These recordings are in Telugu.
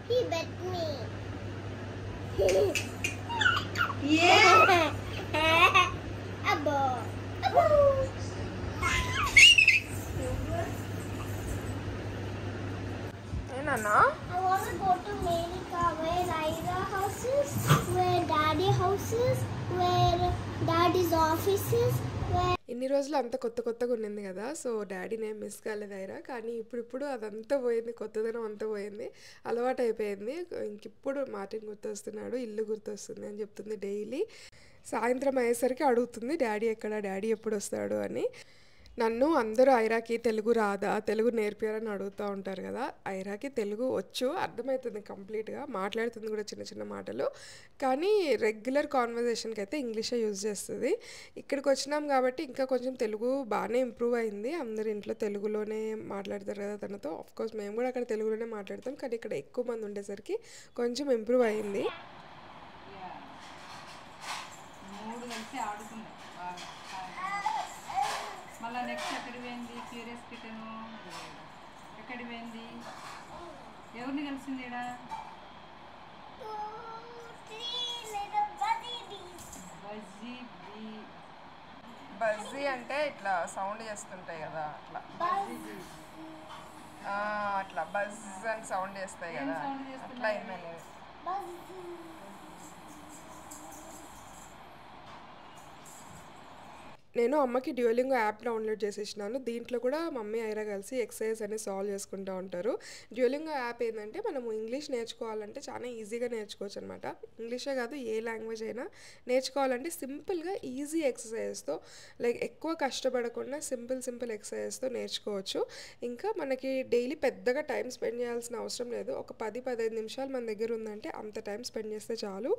He bet me. Yeah. Abo. Nana? I want to go to America where Ira houses, where Daddy houses, where Daddy's offices, where ఇన్ని రోజులు అంత కొత్తగా ఉండింది కదా. సో డాడీనే మిస్ కాలేదు ఐరా. కానీ ఇప్పుడు అదంతా పోయింది, కొత్తదనం అంతా పోయింది, అలవాటు అయిపోయింది. ఇంకిప్పుడు మార్టిన్ గుర్తొస్తున్నాడు, ఇల్లు గుర్తొస్తుంది అని చెప్తుంది డైలీ. సాయంత్రం అయ్యేసరికి అడుగుతుంది డాడీ ఎక్కడ, డాడీ ఎప్పుడు వస్తాడు అని. నన్ను అందరూ ఐరాకి తెలుగు రాదా, తెలుగు నేర్పారని అడుగుతూ ఉంటారు కదా. ఐరాకి తెలుగు వచ్చు, అర్థమవుతుంది కంప్లీట్గా, మాట్లాడుతుంది కూడా చిన్న చిన్న మాటలు. కానీ రెగ్యులర్ కాన్వర్జేషన్కి అయితే ఇంగ్లీషే యూజ్ చేస్తుంది. ఇక్కడికి వచ్చినాం కాబట్టి ఇంకా కొంచెం తెలుగు బాగానే ఇంప్రూవ్ అయింది. అందరు ఇంట్లో తెలుగులోనే మాట్లాడతారు కదా తనతో. ఆఫ్కోర్స్ మేము కూడా అక్కడ తెలుగులోనే మాట్లాడతాం, కానీ ఇక్కడ ఎక్కువ మంది ఉండేసరికి కొంచెం ఇంప్రూవ్ అయింది. మళ్ళీ నెక్స్ట్ ఎక్కడికి పోయింది క్యూరియస్ కిటను, ఎక్కడికి పోయింది, ఎవరిని కలిసింది ఇక్కడ? బజ్జీ అంటే ఇట్లా సౌండ్ చేస్తుంటాయి కదా, అట్లా అట్లా బజ్ అని సౌండ్ చేస్తాయి కదా, అట్లా అయిందని. నేను అమ్మకి డ్యూలింగో యాప్ డౌన్లోడ్ చేసేసినాను. దీంట్లో కూడా మమ్మీ ఐరా కలిసి ఎక్సర్సైజ్ అనేది సాల్వ్ చేసుకుంటూ ఉంటారు. డ్యూలింగో యాప్ ఏంటంటే మనము ఇంగ్లీష్ నేర్చుకోవాలంటే చాలా ఈజీగా నేర్చుకోవచ్చు అనమాట. ఇంగ్లీషే కాదు, ఏ లాంగ్వేజ్ అయినా నేర్చుకోవాలంటే సింపుల్గా ఈజీ ఎక్సర్సైజ్తో, లైక్ ఎక్కువ కష్టపడకుండా సింపుల్ ఎక్సర్సైజ్తో నేర్చుకోవచ్చు. ఇంకా మనకి డైలీ పెద్దగా టైం స్పెండ్ చేయాల్సిన అవసరం లేదు. ఒక 10-15 నిమిషాలు మన దగ్గర ఉందంటే అంత టైం స్పెండ్ చేస్తే చాలు,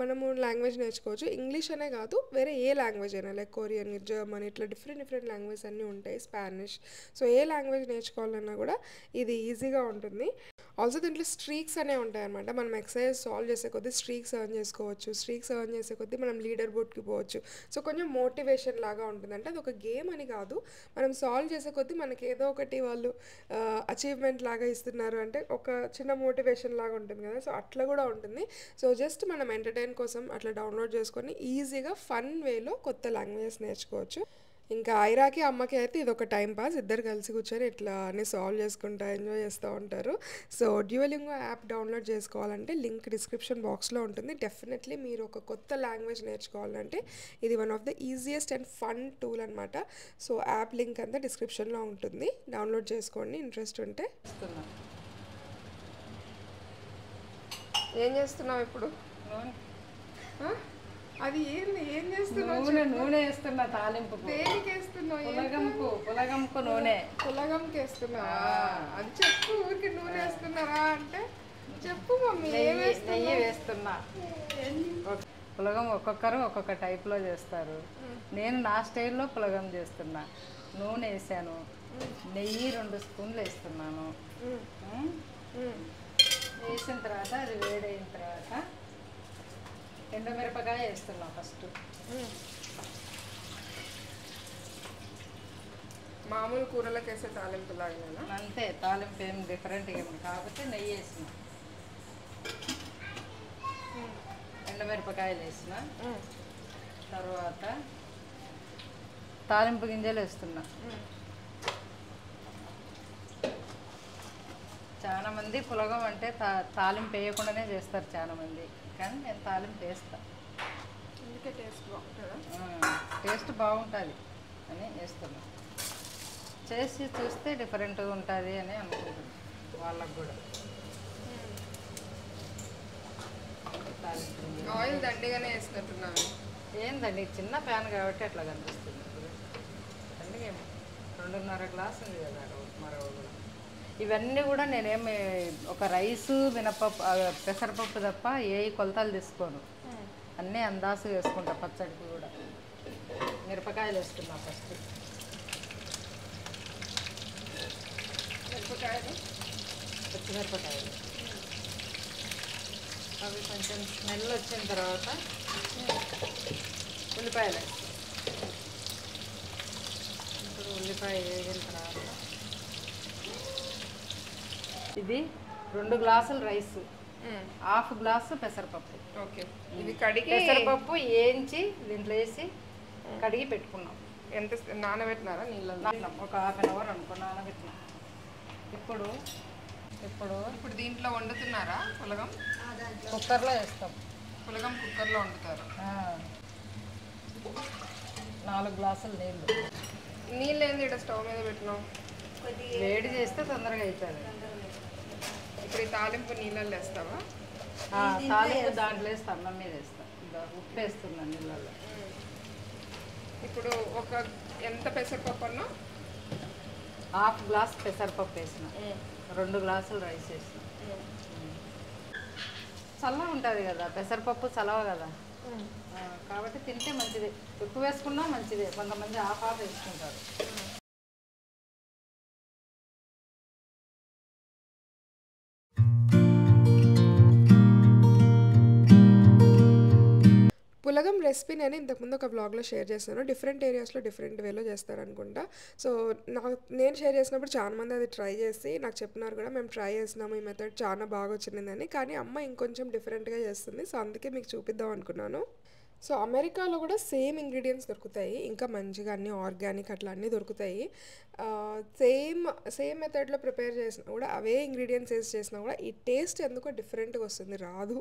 మనము లాంగ్వేజ్ నేర్చుకోవచ్చు. ఇంగ్లీష్ అనే కాదు, వేరే ఏ లాంగ్వేజ్ అయినా, లైక్ కొరియన్, జర్మన్, ఇట్లా డిఫరెంట్ లాంగ్వేజ్ అన్నీ ఉంటాయి, స్పానిష్. సో ఏ లాంగ్వేజ్ నేర్చుకోవాలన్నా కూడా ఇది ఈజీగా ఉంటుంది. ఆల్సో దీంట్లో స్ట్రీక్స్ అనేవి ఉంటాయి అనమాట. మనం ఎక్సర్సైజ్ సాల్వ్ చేసే కొద్దీ స్ట్రీక్స్ ఎర్న్ చేసుకోవచ్చు. స్ట్రీక్స్ ఎర్న్ చేసే కొద్దీ మనం లీడర్ బోర్డ్కి పోవచ్చు. సో కొంచెం మోటివేషన్ లాగా ఉంటుంది. అంటే అది ఒక గేమ్ అని కాదు, మనం సాల్వ్ చేసే కొద్దీ మనకి ఏదో ఒకటి వాళ్ళు అచీవ్మెంట్ లాగా ఇస్తున్నారు అంటే ఒక చిన్న మోటివేషన్ లాగా ఉంటుంది కదా. సో అట్లా కూడా ఉంటుంది. సో జస్ట్ మనం ఎంటర్టైన్ కోసం అట్లా డౌన్లోడ్ చేసుకొని ఈజీగా ఫన్ వేలో కొత్త లాంగ్వేజెస్ నేర్చుకోవచ్చు. ఇంకా ఐరాకి అమ్మకి అయితే ఇది ఒక టైం పాస్, ఇద్దరు కలిసి కూర్చొని ఇట్లా అన్నీ సాల్వ్ చేసుకుంటా ఎంజాయ్ చేస్తూ ఉంటారు. సో డ్యూలింగో యాప్ డౌన్లోడ్ చేసుకోవాలంటే లింక్ డిస్క్రిప్షన్ బాక్స్లో ఉంటుంది. డెఫినెట్లీ మీరు ఒక కొత్త లాంగ్వేజ్ నేర్చుకోవాలంటే ఇది one of the easiest and fun tool అనమాట. సో యాప్ లింక్ అంతా డిస్క్రిప్షన్లో ఉంటుంది, డౌన్లోడ్ చేసుకోండి ఇంట్రెస్ట్ ఉంటే. ఏం చేస్తున్నావు ఇప్పుడు? అది ఏంది, ఏం చేస్తున్నావు? నూనె వేస్తున్నా తాలింపు. దేనికి వేస్తున్నావు? పులగంకు నూనె. పులగంకి వేస్తున్నావా? అది చెప్పు. ఊరికి నూనె వేస్తున్నారా అంటే చెప్పు మమ్మీ. నెయ్యి వేస్తున్నా. పులగం ఒక్కొక్కరు ఒక్కొక్క టైప్లో చేస్తారు. నేను నా స్టైల్లో పులగం చేస్తున్నా. నూనె వేసాను, నెయ్యి 2 స్పూన్లు వేస్తున్నాను. వేసిన తర్వాత అది వేడైన తర్వాత ఎండుమిరపకాయ వేస్తున్నాం ఫస్ట్. మామూలు కూరలకు వేసే తాలింపు లాగా అంతే, తాలింపు ఏం డిఫరెంట్ ఏమి కాకపోతే నెయ్యి వేసిన, ఎండుమిరపకాయలు వేసిన తర్వాత తాలింపు గింజలు వేస్తున్నా. చాలామంది పులగం అంటే తాలింపు వేయకుండానే చేస్తారు చాలామంది, కానీ నేను తాలింపు వేస్తాను. అందుకే టేస్ట్ బాగుంటుందా? టేస్ట్ బాగుంటుంది అని వేస్తున్నాను. చేసి చూస్తే డిఫరెంట్గా ఉంటుంది అని అనుకుంటున్నాను వాళ్ళకు కూడా. ఆయిల్ దండిగానే వేసుకుంటున్నాను. ఏందండి చిన్న ప్యాన్ కాబట్టి అట్లా కనిపిస్తుంది. ఇప్పుడు దండిగా 2.5 గ్లాసు ఉంది కదా మరో. ఇవన్నీ కూడా నేనేమి ఒక రైసు మినపప్పు పెసరపప్పు తప్ప ఏ కొలతలు తీసుకోను, అన్నీ అందాసు వేసుకుంటా. పచ్చడికి కూడా మిరపకాయలు వేస్తున్నా ఫస్ట్. పచ్చిమిరపకాయలు అవి కొంచెం స్మెల్ వచ్చిన తర్వాత ఉల్లిపాయలు. ఇప్పుడు ఉల్లిపాయ వేగిన తర్వాత ఇది 2 గ్లాసులు రైస్, హాఫ్ గ్లాసు పెసరపప్పు. ఓకే, ఇది కడిగి పెసరపప్పు వేయించి దీంట్లో వేసి కడిగి పెట్టుకున్నాం. ఎంత నానబెట్టినారా నీళ్ళలో? ఒక హాఫ్ అన్ అవర్ అనుకో నానబెట్టినాం. ఇప్పుడు దీంట్లో వండుతున్నారా పులగం? కుక్కర్లో వేస్తాం. పులగం కుక్కర్లో వండుతారు. 4 గ్లాసులు నీళ్ళు ఏంది ఇక్కడ స్టవ్ మీద పెట్టినాం? వేడి చేస్తే తొందరగా అవుతుంది. ఇప్పుడు ఈ తాలింపు నీళ్ళల్లో వేస్తావా? తాలింపు దాంట్లో వేస్తా, అన్నం మీద వేస్తా. ఉప్పు వేస్తున్నాను నీళ్ళల్లో. ఇప్పుడు ఎంత పెసరపప్పు అన్నా? హాఫ్ గ్లాస్ పెసరపప్పు వేసిన, 2 గ్లాసులు రైస్ వేసిన. చల్లగా ఉంటుంది కదా పెసరపప్పు, చలవ కదా, కాబట్టి తింటే మంచిదే. ఎక్కువ వేసుకున్నా మంచిదే. కొంతమంది హాఫ్ వేసుకుంటారు. పులగం రెసిపీ నేను ఇంతకుముందు ఒక వ్లాగ్లో షేర్ చేస్తాను. డిఫరెంట్ ఏరియాస్లో డిఫరెంట్ వేలో చేస్తారనుకుంటా. సో నేను షేర్ చేసినప్పుడు చాలామంది అది ట్రై చేసి నాకు చెప్పినారు కూడా, మేము ట్రై చేసినాము, ఈ మెథడ్ చాలా బాగా వచ్చిందని. కానీ అమ్మ ఇంకొంచెం డిఫరెంట్గా చేస్తుంది. సో అందుకే మీకు చూపిద్దాం అనుకున్నాను. సో అమెరికాలో కూడా సేమ్ ఇంగ్రీడియంట్స్ దొరుకుతాయి, ఇంకా మంచిగా అన్నీ ఆర్గానిక్ అట్లా అన్నీ దొరుకుతాయి. సేమ్ మెథడ్లో ప్రిపేర్ చేసినా కూడా, అవే ఇంగ్రీడియంట్స్ వేసి చేసినా కూడా ఈ టేస్ట్ ఎందుకో డిఫరెంట్గా వస్తుంది, రాదు.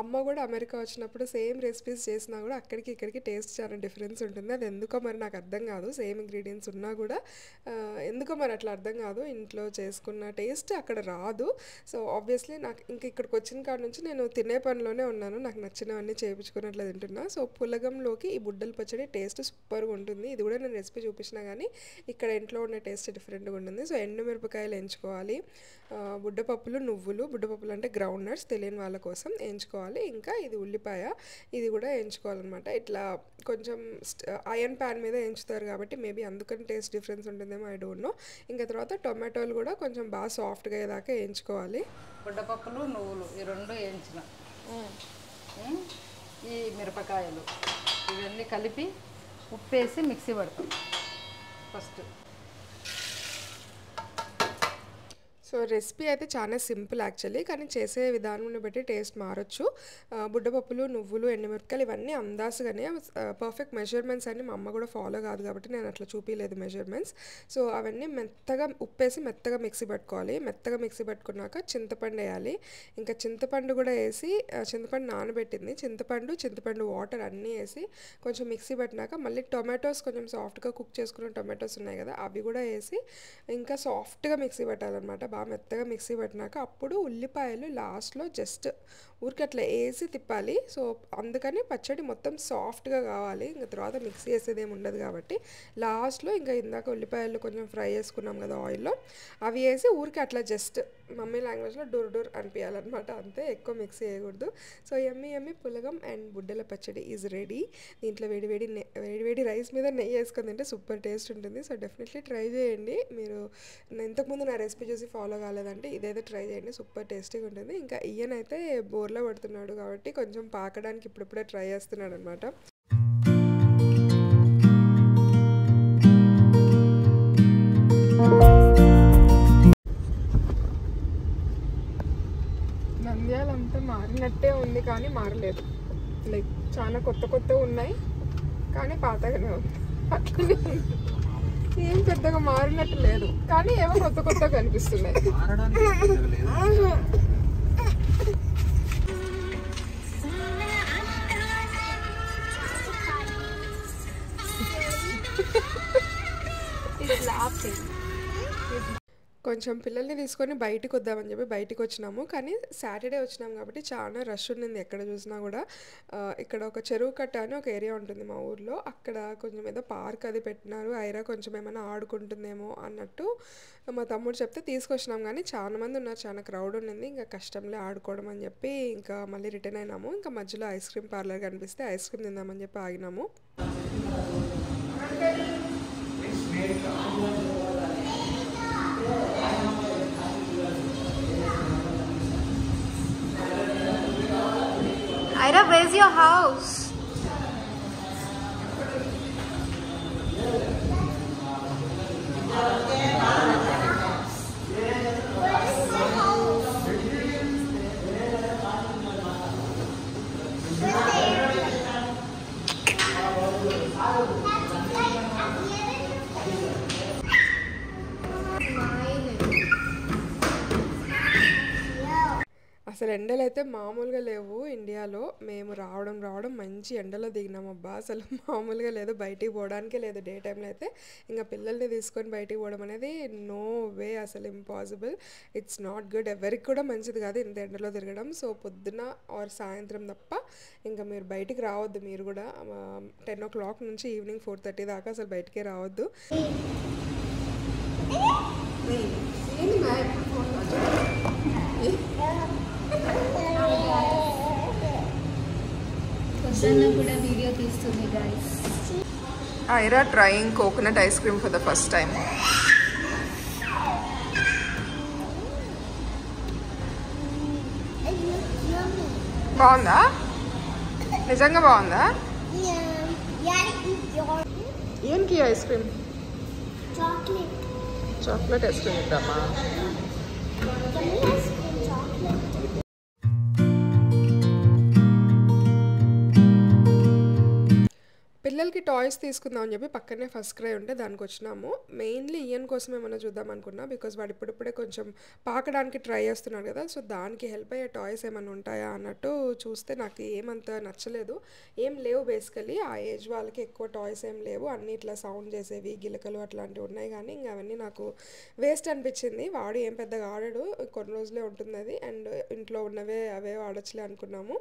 అమ్మ కూడా అమెరికా వచ్చినప్పుడు సేమ్ రెసిపీస్ చేసినా కూడా అక్కడికి ఇక్కడికి టేస్ట్ చాలా డిఫరెన్స్ ఉంటుంది. అది ఎందుకో మరి నాకు అర్థం కాదు. సేమ్ ఇంగ్రీడియంట్స్ ఉన్నా కూడా ఎందుకో మరి అట్లా అర్థం కాదు. ఇంట్లో చేసుకున్న టేస్ట్ అక్కడ రాదు. సో ఆబ్వియస్లీ నాకు ఇంక ఇక్కడికి వచ్చిన కాడ నుంచి నేను తినే పనిలోనే ఉన్నాను. నాకు నచ్చినవన్నీ చేయించుకున్నట్లు తింటున్నా. సో పులగంలోకి ఈ బుడ్డల పచ్చడి టేస్ట్ సూపర్గా ఉంటుంది. ఇది కూడా నేను రెసిపీ చూపించినా కానీ ఇక్కడ ఇంట్లో ఉన్న టేస్ట్ డిఫరెంట్గా ఉంటుంది. సో ఎండుమిరపకాయలు ఎంచుకోవాలి, బుడ్డపప్పులు, నువ్వులు, బుడ్డపప్పులు అంటే గ్రౌండ్ నట్స్ తెలియని వాళ్ళ కోసం ఎంచుకోవాలి. ఇంకా ఇది ఉల్లిపాయ, ఇది కూడా ఎంచుకోవాలన్నమాట. ఇట్లా కొంచెం ఐరన్ ప్యాన్ మీద ఎంచుతారు కాబట్టి మేబీ అందుకని టేస్ట్ డిఫరెన్స్ ఉంటుందేమో, ఐ డోంట్ నో. ఇంకా తర్వాత టొమాటోలు కూడా కొంచెం బాగా సాఫ్ట్గా అయ్యేదాకా ఎంచుకోవాలి. బుడ్డపప్పులు, నువ్వులు ఈ 2 వేయించిన, ఈ మిరపకాయలు ఇవన్నీ కలిపి ఉప్పేసి మిక్సీ పడతాం ఫస్ట్. సో రెసిపీ అయితే చాలా సింపుల్ యాక్చువల్లీ, కానీ చేసే విధానం బట్టి టేస్ట్ మారచ్చు. బుడ్డపప్పులు, నువ్వులు, ఎండుమిరపకాయలు ఇవన్నీ అందాసుగానే, పర్ఫెక్ట్ మెజర్మెంట్స్ అన్ని మా అమ్మ కూడా ఫాలో కాదు కాబట్టి నేను అట్లా చూపించలేదు మెజర్మెంట్స్. సో అవన్నీ మెత్తగా ఉప్పేసి మెత్తగా మిక్సీ పట్టుకోవాలి. మెత్తగా మిక్సీ పట్టుకున్నాక చింతపండు వేయాలి. ఇంకా చింతపండు కూడా వేసి, చింతపండు నానబెట్టింది, చింతపండు వాటర్ అన్నీ వేసి కొంచెం మిక్సీ పట్టినాక మళ్ళీ టొమాటోస్ కొంచెం సాఫ్ట్గా కుక్ చేసుకున్న టొమాటోస్ ఉన్నాయి కదా, అవి కూడా వేసి ఇంకా సాఫ్ట్గా మిక్సీ పట్టాలన్నమాట. బాగా మెత్తగా మిక్సీ పట్టినాక అప్పుడు ఉల్లిపాయలు లాస్ట్లో జస్ట్ ఊరికి అట్లా వేసి తిప్పాలి. సో అందుకని పచ్చడి మొత్తం సాఫ్ట్గా కావాలి. ఇంకా తర్వాత మిక్సీ వేసేది ఏమి ఉండదు కాబట్టి లాస్ట్లో ఇంకా ఇందాక ఉల్లిపాయలు కొంచెం ఫ్రై చేసుకున్నాం కదా ఆయిల్లో, అవి వేసి ఊరికి అట్లా జస్ట్ మమ్మీ లాంగ్వేజ్లో డూర్ అనిపించాలన్నమాట, అంతే. ఎక్కువ మిక్సీ వేయకూడదు. సో యమ్మీ పులగం అండ్ బుడ్డల పచ్చడి ఈజ్ రెడీ. దీంట్లో వేడి రైస్ మీద నెయ్యి వేసుకొని తింటే సూపర్ టేస్ట్ ఉంటుంది. సో డెఫినెట్లీ ట్రై చేయండి. మీరు ఇంతకుముందు నా రెసిపీ చూసి ఫాలో కాలేదంటే ఇదైతే ట్రై చేయండి, సూపర్ టేస్టీగా ఉంటుంది. ఇంకా ఈయనైతే బోర్లో పడుతున్నాడు కాబట్టి కొంచెం పాకడానికి ఇప్పుడిప్పుడే ట్రై చేస్తున్నాడు అనమాట. నంద్యాలంతా మారినట్టే ఉంది కానీ మారలేదు. లైక్ చాలా కొత్త ఉన్నాయి కానీ పాతగానే ఉంది. అట్లనే ఉంది, ఏం పెద్దగా మారినట్టు లేదు కానీ ఏమో కొత్త కనిపిస్తున్నాయి. కొంచెం పిల్లల్ని తీసుకొని బయటికి వద్దామని చెప్పి బయటికి వచ్చినాము. కానీ సాటర్డే వచ్చినాము కాబట్టి చాలా రష్ ఉండింది ఎక్కడ చూసినా కూడా. ఇక్కడ ఒక చెరువు కట్ట అని ఒక ఏరియా ఉంటుంది మా ఊర్లో, అక్కడ కొంచెం ఏదో పార్క్ అది పెట్టినారు. ఐరా కొంచెం ఏమైనా ఆడుకుంటుందేమో అన్నట్టు మా తమ్ముడు చెప్తే తీసుకొచ్చినాం. కానీ చాలా మంది ఉన్నారు, చాలా క్రౌడ్ ఉండింది. ఇంకా కష్టంలే ఆడుకోవడం అని చెప్పి ఇంకా మళ్ళీ రిటర్న్ అయినాము. ఇంకా మధ్యలో ఐస్ క్రీమ్ పార్లర్ కనిపిస్తే ఐస్ క్రీమ్ తిందామని చెప్పి ఆగినాము. Ira, where's your house? అసలు ఎండలైతే మామూలుగా లేవు ఇండియాలో. మేము రావడం మంచి ఎండలో దిగినామబ్బా! అసలు మామూలుగా లేదు. బయటికి పోవడానికే లేదు డే టైమ్‌లో అయితే. ఇంక పిల్లల్ని తీసుకొని బయటికి పోవడం అనేది నో వే, అసలు ఇంపాసిబుల్. It's not good. ఎవరికి కూడా మంచిది కాదు ఇంత ఎండలో తిరగడం. సో, పొద్దున ఆర్ సాయంత్రం తప్ప ఇంక మీరు బయటికి రావద్దు మీరు కూడా. 10:00 నుంచి ఈవినింగ్ 4:30 దాకా అసలు బయటికే రావద్దు. పొద్దున్న కూడా వీడియో తీస్తుంది guys. Aira trying coconut ice cream for the first time. బాగుందా? నిజంగా బాగుందా? ఏంటి ice cream? Chocolate ice cream ఇద్దామా? పిల్లలకి టాయ్స్ తీసుకుందాం అని చెప్పి పక్కనే ఫస్ట్ క్రై ఉంటే దానికి వచ్చినాము. మెయిన్లీ ఇయన్ కోసం ఏమైనా చూద్దాం అనుకున్నా, బికాజ్ వాడు ఇప్పుడిప్పుడే కొంచెం పాకడానికి ట్రై చేస్తున్నాడు కదా. సో దానికి హెల్ప్ అయ్యే టాయ్స్ ఏమైనా ఉంటాయా అన్నట్టు చూస్తే నాకు ఏమంత నచ్చలేదు. ఏం లేవు బేసికలీ. ఆ ఏజ్ వాళ్ళకి ఎక్కువ టాయ్స్ ఏం లేవు. అన్నీ ఇట్లా సౌండ్ చేసేవి, గిలకలు అట్లాంటివి ఉన్నాయి. కానీ ఇంకా అవన్నీ నాకు వేస్ట్ అనిపించింది. వాడు ఏం పెద్దగా ఆడాడు, కొన్ని రోజులే ఉంటుంది అది. అండ్ ఇంట్లో ఉన్నవే అవే ఆడొచ్చులే అనుకున్నాము.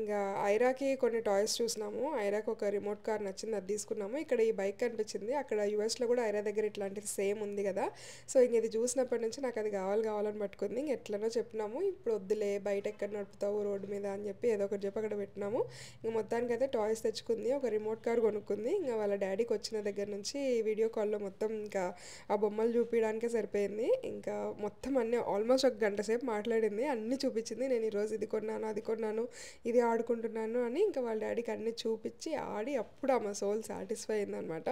ఇంకా ఐరాకి కొన్ని టాయ్స్ చూసినాము. ఐరాకి ఒక రిమోట్ కార్ నచ్చింది, అది తీసుకున్నాము. ఇక్కడ ఈ బైక్ కనిపించింది. అక్కడ యూఎస్లో కూడా ఐరా దగ్గర ఇట్లాంటిది సేమ్ ఉంది కదా. సో ఇంక ఇది చూసినప్పటి నుంచి నాకు అది కావాలని పట్టుకుంది. ఇంక ఎట్లనో చెప్పినాము, ఇప్పుడు వద్దులే బయట ఎక్కడ నడుపుతావు రోడ్డు మీద అని చెప్పి ఏదో ఒకటి చెప్పి అక్కడ పెట్టినాము. ఇంక మొత్తానికి అయితే టాయ్స్ తెచ్చుకుంది, ఒక రిమోట్ కార్ కొనుక్కుంది. ఇంకా వాళ్ళ డాడీకి వచ్చిన దగ్గర నుంచి వీడియో కాల్లో మొత్తం ఇంకా ఆ బొమ్మలు చూపించడానికే సరిపోయింది. ఇంకా మొత్తం అన్నీ ఆల్మోస్ట్ ఒక గంట సేపు మాట్లాడింది, అన్నీ చూపించింది. నేను ఈరోజు ఇది కొన్నాను, అది కొన్నాను, ఇది ఆడుకుంటున్నాను అని. ఇంకా వాళ్ళ డాడీకి అన్నీ చూపించి ఆడి అప్పుడు ఆమె సోల్ సాటిస్ఫై అయిందనమాట.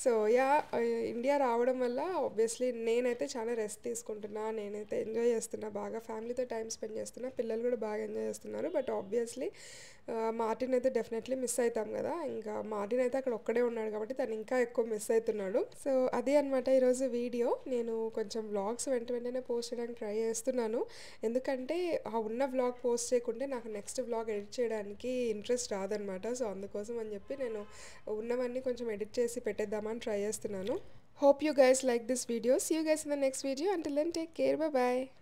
సో యా, ఇండియా రావడం వల్ల ఆబ్వియస్లీ నేనైతే చాలా రెస్ట్ తీసుకుంటున్నా, నేనైతే ఎంజాయ్ చేస్తున్నా, బాగా ఫ్యామిలీతో టైం స్పెండ్ చేస్తున్నా. పిల్లలు కూడా బాగా ఎంజాయ్ చేస్తున్నారు. బట్ ఆబ్వియస్లీ మార్టిన్ అయితే డెఫినెట్లీ మిస్ అవుతాం కదా. ఇంకా మార్టిన్ అయితే అక్కడ ఒక్కడే ఉన్నాడు కాబట్టి తను ఇంకా ఎక్కువ మిస్ అవుతున్నాడు. సో అదే అనమాట ఈరోజు వీడియో. నేను కొంచెం వ్లాగ్స్ వెంటనే పోస్ట్ చేయడానికి ట్రై చేస్తున్నాను. ఎందుకంటే ఆ ఉన్న వ్లాగ్ పోస్ట్ చేయకుంటే నాకు నెక్స్ట్ వ్లాగ్ ఎడిట్ చేయడానికి ఇంట్రెస్ట్ రాదనమాట. సో అందుకోసం అని చెప్పి నేను ఉన్నవన్నీ కొంచెం ఎడిట్ చేసి పెట్టేద్దామని ట్రై చేస్తున్నాను. Hope you guys like this video. See you guys in the next video. Until then, take care. Bye bye.